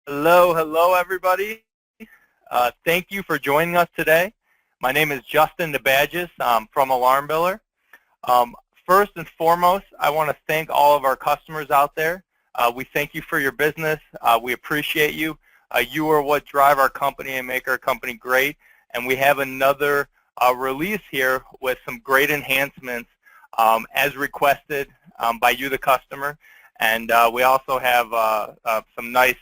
Hello, everybody. Thank you for joining us today. My name is Justin DeBadges from AlarmBiller. First and foremost, I want to thank all of our customers out there. We thank you for your business. We appreciate you. You are what drive our company and make our company great. And we have another release here with some great enhancements as requested by you, the customer. And we also have some nice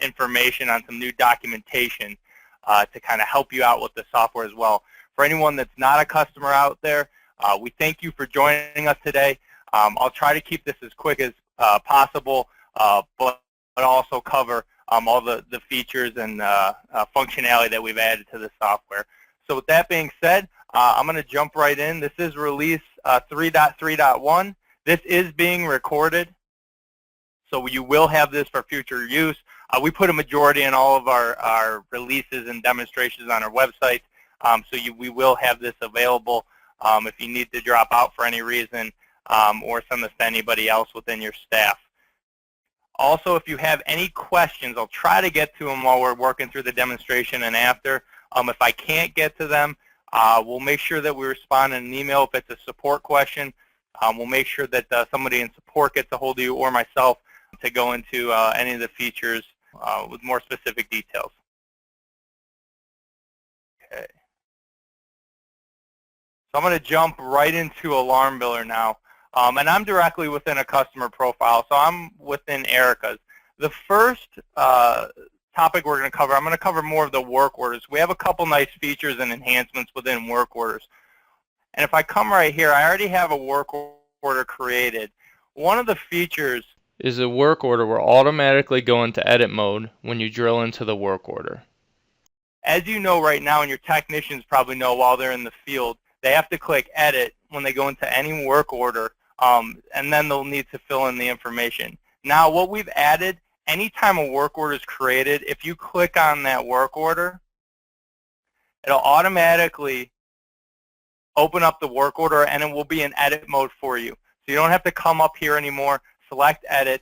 information on some new documentation to kind of help you out with the software as well. For anyone that's not a customer out there, we thank you for joining us today. I'll try to keep this as quick as possible, but also cover all the features and functionality that we've added to the software. So with that being said, I'm going to jump right in. This is release 3.3.1. This is being recorded, so you will have this for future use. We put a majority in all of our releases and demonstrations on our website, so we will have this available if you need to drop out for any reason or send this to anybody else within your staff. Also, if you have any questions, I'll try to get to them while we're working through the demonstration and after. If I can't get to them, we'll make sure that we respond in an email if it's a support question. We'll make sure that somebody in support gets a hold of you or myself to go into any of the features with more specific details. Okay. So I'm going to jump right into AlarmBiller now. And I'm directly within a customer profile, so I'm within Erica's. The first topic we're going to cover, I'm going to cover more of the work orders. We have a couple nice features and enhancements within work orders. And if I come right here, I already have a work order created. One of the features is the work order will automatically go into edit mode when you drill into the work order. As you know right now, and your technicians probably know while they're in the field, they have to click edit when they go into any work order, and then they'll need to fill in the information. Now, what we've added, anytime a work order is created, if you click on that work order, it'll automatically open up the work order, and it will be in edit mode for you. So you don't have to come up here anymore, select edit,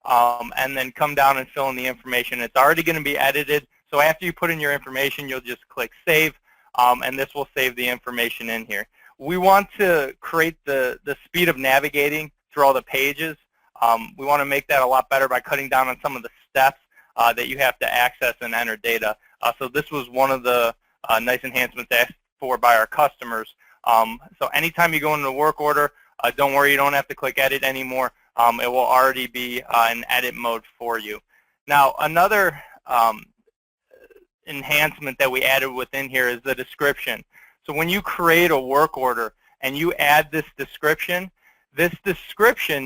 and then come down and fill in the information. It's already going to be edited, so after you put in your information, you'll just click save, and this will save the information in here. We want to create the speed of navigating through all the pages. We want to make that a lot better by cutting down on some of the steps that you have to access and enter data. So this was one of the nice enhancements asked for by our customers. So anytime you go into the work order, don't worry, you don't have to click edit anymore. It will already be in edit mode for you. Now, another enhancement that we added within here is the description. So when you create a work order and you add this description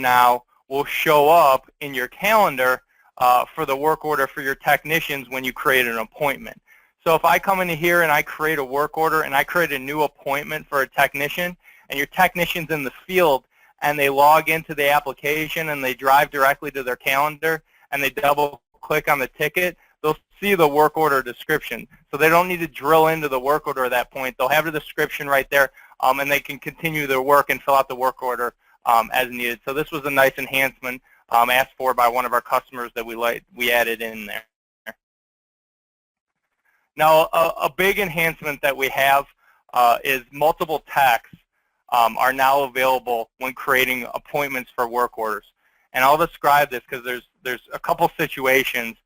now will show up in your calendar for the work order for your technicians when you create an appointment. So if I come into here and I create a work order and I create a new appointment for a technician, and your technician's in the field and they log into the application and they drive directly to their calendar and they double click on the ticket, they'll see the work order description. So they don't need to drill into the work order at that point. They'll have the description right there, and they can continue their work and fill out the work order as needed. So this was a nice enhancement asked for by one of our customers that we added in there. Now, a big enhancement that we have is multiple texts are now available when creating appointments for work orders. And I'll describe this because there's a couple situations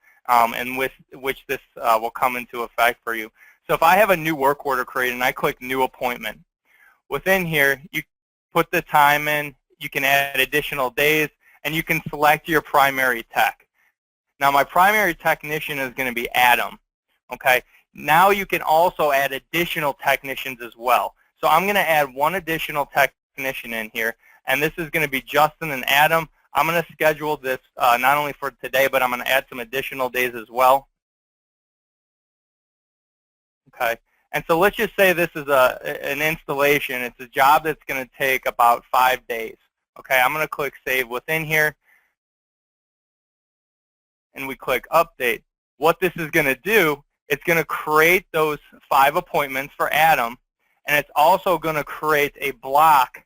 in which this will come into effect for you. So if I have a new work order created and I click new appointment, within here you put the time in, you can add additional days, and you can select your primary tech. Now my primary technician is going to be Adam. Okay. Now you can also add additional technicians as well. So I'm going to add one additional technician in here, and this is going to be Justin and Adam. I'm going to schedule this not only for today, but I'm going to add some additional days as well. Okay. And so let's just say this is an installation. It's a job that's going to take about 5 days. Okay. I'm going to click Save within here, and we click Update. What this is going to do, it's going to create those 5 appointments for Adam, and it's also going to create a block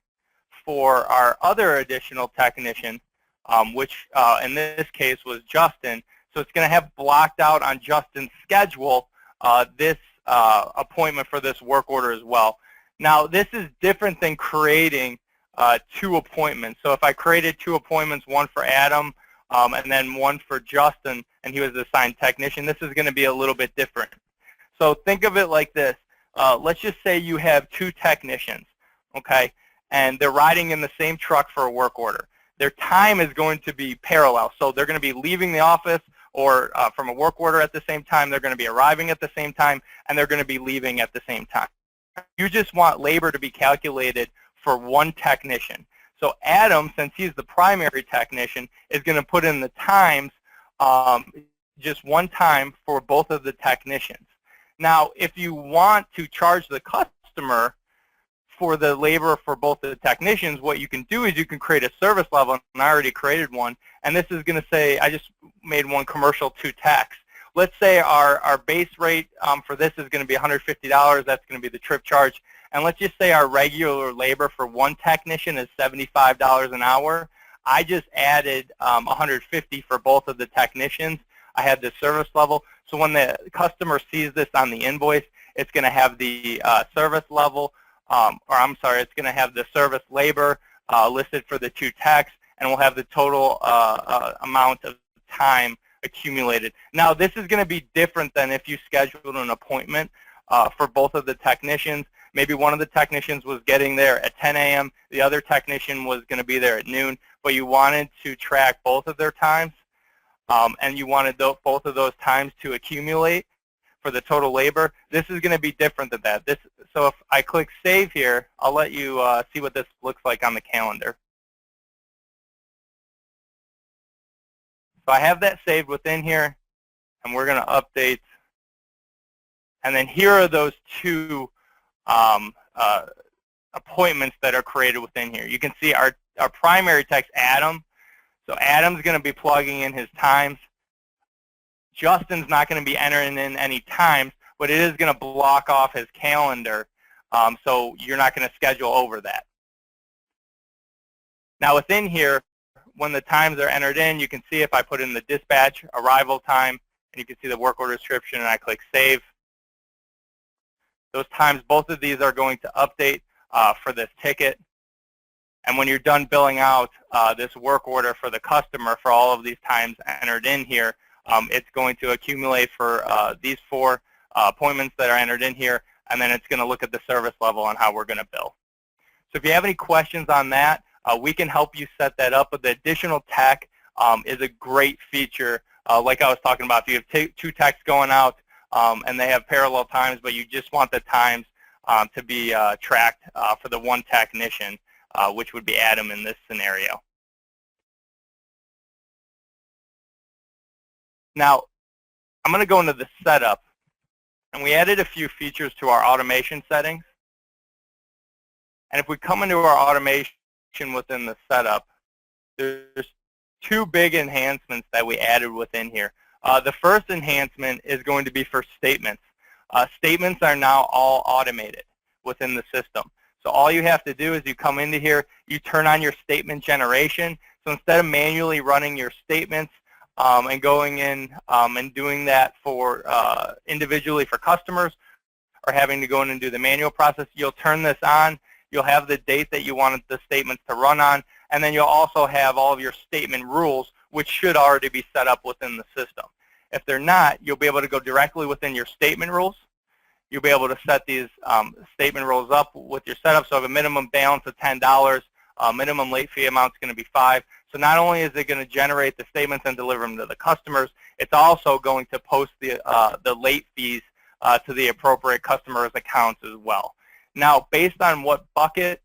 for our other additional technician, which in this case was Justin. So it's going to have blocked out on Justin's schedule this appointment for this work order as well. Now, this is different than creating 2 appointments. So if I created 2 appointments, one for Adam and then one for Justin, and he was the assigned technician, this is going to be a little bit different. So think of it like this. Let's just say you have 2 technicians, okay, and they're riding in the same truck for a work order. Their time is going to be parallel. So they're going to be leaving the office or from a work order at the same time. They're going to be arriving at the same time, and they're going to be leaving at the same time. You just want labor to be calculated for 1 technician. So Adam, since he's the primary technician, is going to put in the times just 1 time for both of the technicians. Now, if you want to charge the customer for the labor for both the technicians, what you can do is you can create a service level, and I already created one, and this is going to say, I just made one commercial 2 techs. Let's say our base rate for this is going to be $150. That's going to be the trip charge. And let's just say our regular labor for 1 technician is $75 an hour. I just added $150 for both of the technicians. I had the service level. So when the customer sees this on the invoice, it's going to have the service level, it's going to have the service labor listed for the 2 techs, and we'll have the total amount of time accumulated. Now, this is going to be different than if you scheduled an appointment for both of the technicians. Maybe one of the technicians was getting there at 10 a.m., the other technician was going to be there at noon, but you wanted to track both of their times, and you wanted both of those times to accumulate for the total labor. This is going to be different than that. So if I click Save here, I'll let you see what this looks like on the calendar. So I have that saved within here, and we're going to update. And then here are those 2 appointments that are created within here. You can see our primary text, Adam. So Adam's going to be plugging in his times. Justin's not going to be entering in any times, but it is going to block off his calendar, so you're not going to schedule over that. Now within here, when the times are entered in, you can see if I put in the dispatch arrival time, and you can see the work order description, and I click Save. Those times, both of these are going to update for this ticket. And when you're done billing out this work order for the customer for all of these times entered in here, it's going to accumulate for these 4 appointments that are entered in here, and then it's going to look at the service level on how we're going to bill. So if you have any questions on that, we can help you set that up. But the additional tech is a great feature. Like I was talking about, if you have 2 techs going out and they have parallel times, but you just want the times to be tracked for the 1 technician, which would be Adam in this scenario. Now, I'm going to go into the setup, and we added a few features to our automation settings. And if we come into our automation within the setup, there's 2 big enhancements that we added within here. The first enhancement is going to be for statements. Statements are now all automated within the system. So all you have to do is you come into here, you turn on your statement generation. So instead of manually running your statements and going in and doing that for individually for customers, or having to go in and do the manual process, you'll turn this on. You'll have the date that you wanted the statements to run on, and then you'll also have all of your statement rules, which should already be set up within the system. If they're not, you'll be able to go directly within your statement rules. You'll be able to set these statement rules up with your setup. So if a minimum balance of $10, minimum late fee amount is going to be $5. So not only is it going to generate the statements and deliver them to the customers, it's also going to post the late fees to the appropriate customers' accounts as well. Now, based on what bucket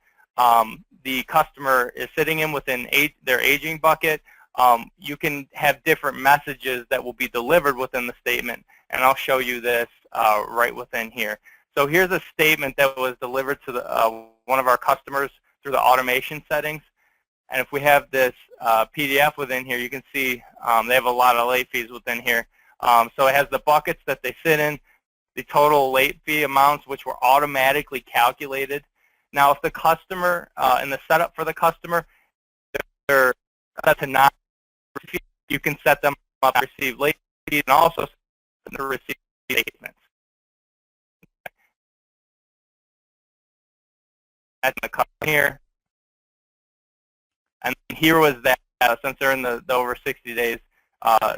the customer is sitting in within their aging bucket, you can have different messages that will be delivered within the statement, and I'll show you this right within here. So here's a statement that was delivered to one of our customers through the automation settings, and if we have this PDF within here, you can see they have a lot of late fees within here. So it has the buckets that they sit in, the total late fee amounts, which were automatically calculated. Now, if the customer, in the setup for the customer, they're set to not receive, you can set them up to receive late receipt and also send the receipt statements. That's the customer here. And here was that, since they're in the over 60 days,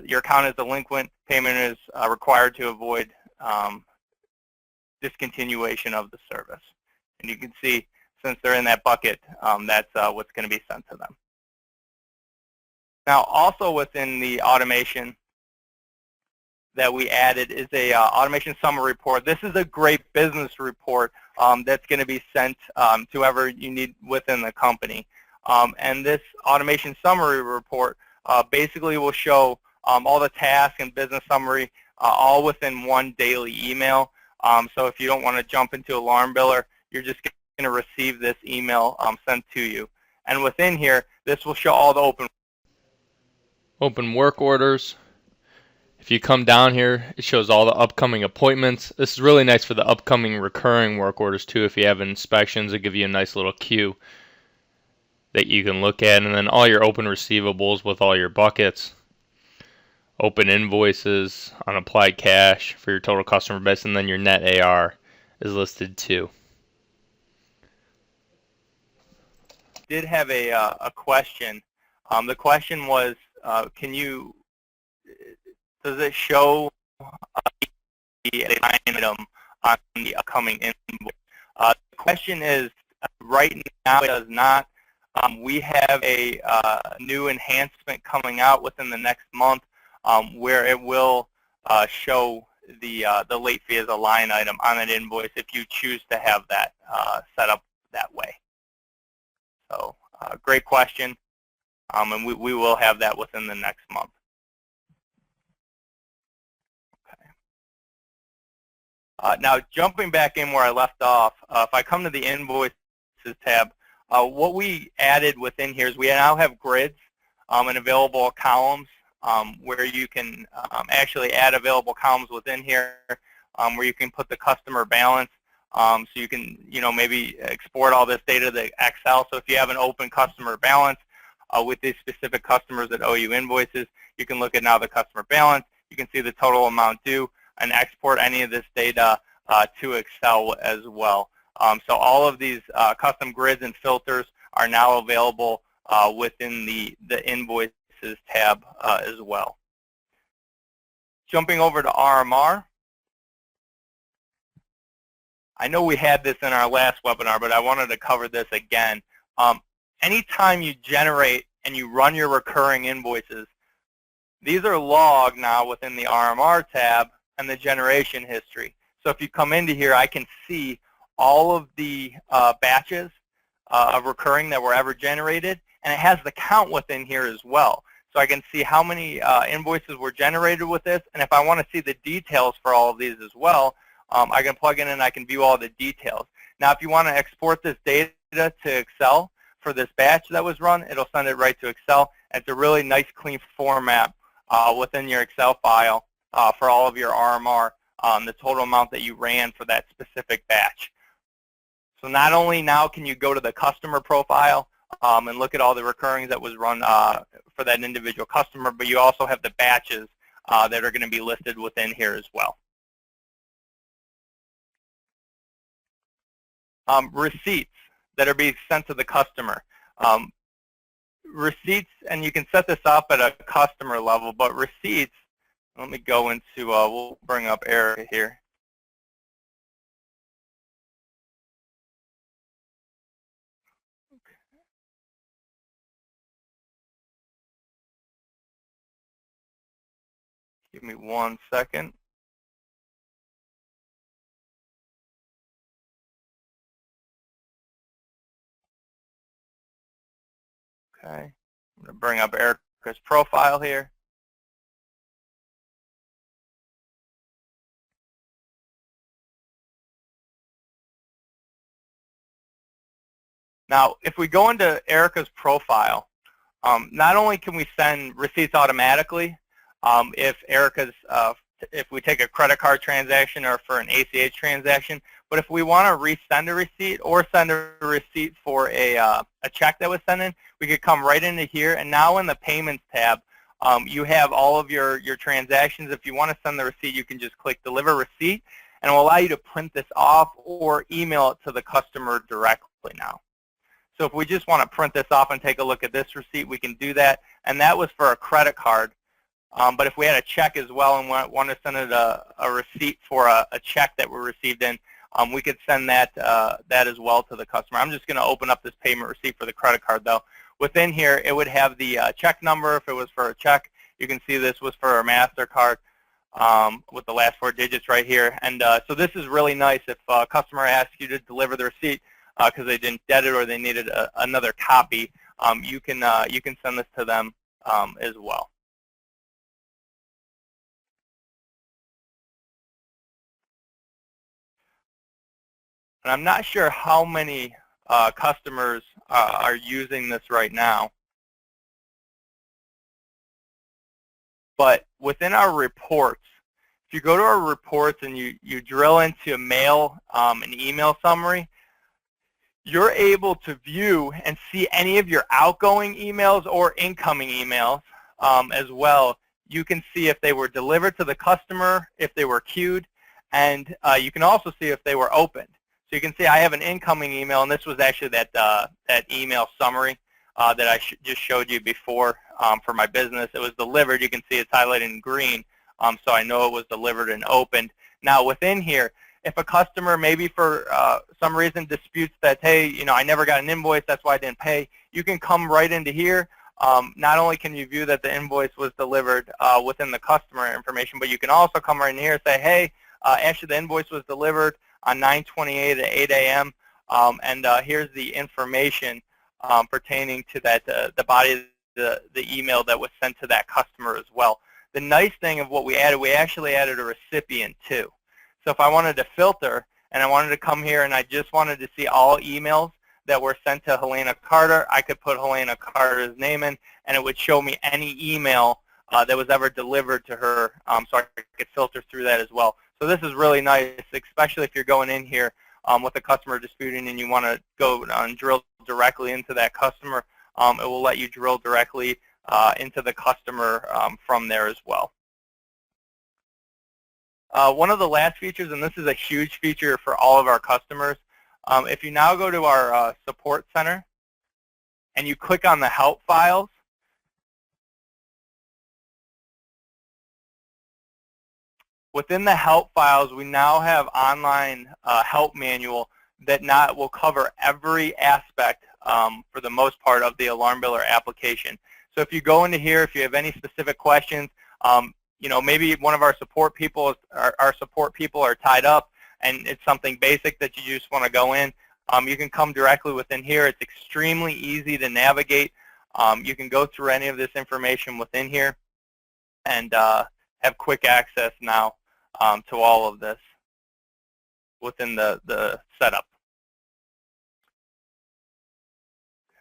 your account is delinquent, payment is required to avoid discontinuation of the service. And you can see, since they're in that bucket, that's what's going to be sent to them. Now, also within the automation that we added is a automation summary report. This is a great business report that's going to be sent to whoever you need within the company. And this automation summary report basically will show all the tasks and business summary all within one daily email. So if you don't want to jump into AlarmBiller, you're just going to receive this email sent to you. And within here, this will show all the Open work orders. If you come down here, it shows all the upcoming appointments. This is really nice for the upcoming recurring work orders too. If you have inspections, it'll give you a nice little queue that you can look at. And then all your open receivables with all your buckets. Open invoices, unapplied cash for your total customer base, and then your net AR is listed too. Did have a question. The question was, does it show the line item on the upcoming invoice? The question is, right now it does not. We have a new enhancement coming out within the next month where it will show the late fee as a line item on an invoice if you choose to have that set up that way. So great question, and we will have that within the next month. Okay. Now jumping back in where I left off, if I come to the invoices tab, what we added within here is we now have grids and available columns where you can actually add available columns within here where you can put the customer balance. So you can, maybe export all this data to Excel. So if you have an open customer balance with these specific customers that owe you invoices, you can look at now the customer balance. You can see the total amount due and export any of this data to Excel as well. So all of these custom grids and filters are now available within the invoices tab as well. Jumping over to RMR. I know we had this in our last webinar, but I wanted to cover this again. Anytime you generate and you run your recurring invoices, these are logged now within the RMR tab and the generation history. So if you come into here, I can see all of the batches of recurring that were ever generated, and it has the count within here as well. So I can see how many invoices were generated with this, and if I want to see the details for all of these as well, I can plug in and I can view all the details. Now, if you want to export this data to Excel for this batch that was run, it'll send it right to Excel. It's a really nice, clean format within your Excel file for all of your RMR, the total amount that you ran for that specific batch. So not only now can you go to the customer profile and look at all the recurrings that was run for that individual customer, but you also have the batches that are going to be listed within here as well. Receipts that are being sent to the customer. Receipts, and you can set this up at a customer level, but receipts, let me go into, we'll bring up Erica here. Give me 1 second. Okay, I'm going to bring up Erica's profile here. Now, if we go into Erica's profile, not only can we send receipts automatically, if we take a credit card transaction or for an ACH transaction, but if we want to resend a receipt or send a receipt for a check that was sent in, we could come right into here, and now in the Payments tab, you have all of your transactions. If you want to send the receipt, you can just click Deliver Receipt, and it will allow you to print this off or email it to the customer directly now. So if we just want to print this off and take a look at this receipt, we can do that, and that was for a credit card. But if we had a check as well and want to send it a receipt for a check that we received in, we could send that as well to the customer. I'm just going to open up this payment receipt for the credit card, though. Within here, it would have the check number if it was for a check. You can see this was for a MasterCard with the last 4 digits right here. And so this is really nice if a customer asks you to deliver the receipt because they didn't get it or they needed another copy. You can send this to them as well. And I'm not sure how many customers are using this right now. But within our reports, if you go to our reports and you drill into mail and email summary, you're able to view and see any of your outgoing emails or incoming emails as well. You can see if they were delivered to the customer, if they were queued, and you can also see if they were opened. So you can see I have an incoming email, and this was actually that email summary that I just showed you before for my business. It was delivered. You can see it's highlighted in green, so I know it was delivered and opened. Now within here, if a customer maybe for some reason disputes that, hey, you know, I never got an invoice, that's why I didn't pay, you can come right into here. Not only can you view that the invoice was delivered within the customer information, but you can also come right in here and say, hey, actually the invoice was delivered on 9/28 at 8 a.m. And here's the information pertaining to that, the body of the email that was sent to that customer as well. The nice thing of what we actually added a recipient too. So if I wanted to filter and I wanted to come here and I just wanted to see all emails that were sent to Helena Carter, I could put Helena Carter's name in, and it would show me any email that was ever delivered to her, so I could filter through that as well. So this is really nice, especially if you're going in here with a customer disputing and you want to go and drill directly into that customer. It will let you drill directly into the customer from there as well. One of the last features, and this is a huge feature for all of our customers, if you now go to our support center and you click on the help files, within the help files, we now have online help manual that will cover every aspect, for the most part, of the AlarmBiller application. So if you go into here, if you have any specific questions, you know, maybe one of our support people are tied up, and it's something basic that you just want to go in. You can come directly within here. It's extremely easy to navigate. You can go through any of this information within here and have quick access now to all of this within the setup.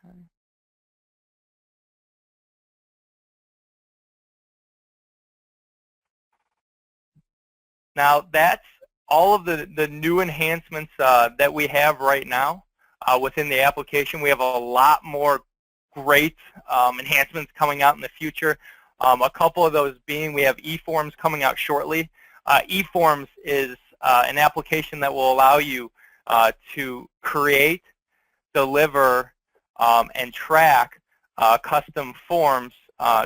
Okay. Now that's all of the new enhancements that we have right now within the application. We have a lot more great enhancements coming out in the future. A couple of those being, we have eForms coming out shortly. eForms is an application that will allow you to create, deliver, and track custom forms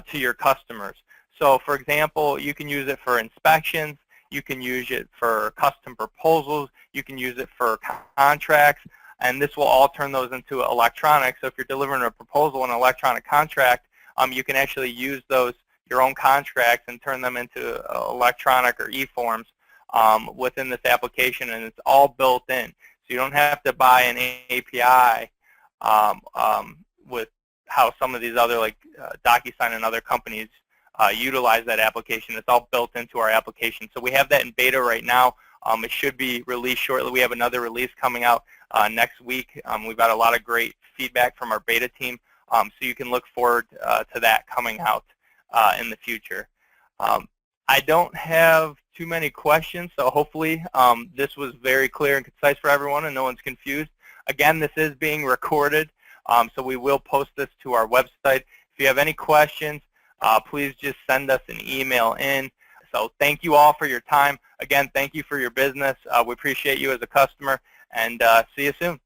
to your customers. So for example, you can use it for inspections, you can use it for custom proposals, you can use it for contracts, and this will all turn those into electronic. So if you're delivering a proposal and an electronic contract, you can actually use your own contracts and turn them into electronic or eForms within this application, and it's all built in. So you don't have to buy an API with how some of these other, like DocuSign and other companies utilize that application. It's all built into our application. So we have that in beta right now. It should be released shortly. We have another release coming out next week. We've got a lot of great feedback from our beta team, so you can look forward to that coming out in the future. I don't have too many questions, so hopefully this was very clear and concise for everyone and no one's confused. Again, this is being recorded, so we will post this to our website. If you have any questions, please just send us an email in. So thank you all for your time. Again, thank you for your business. We appreciate you as a customer, and see you soon.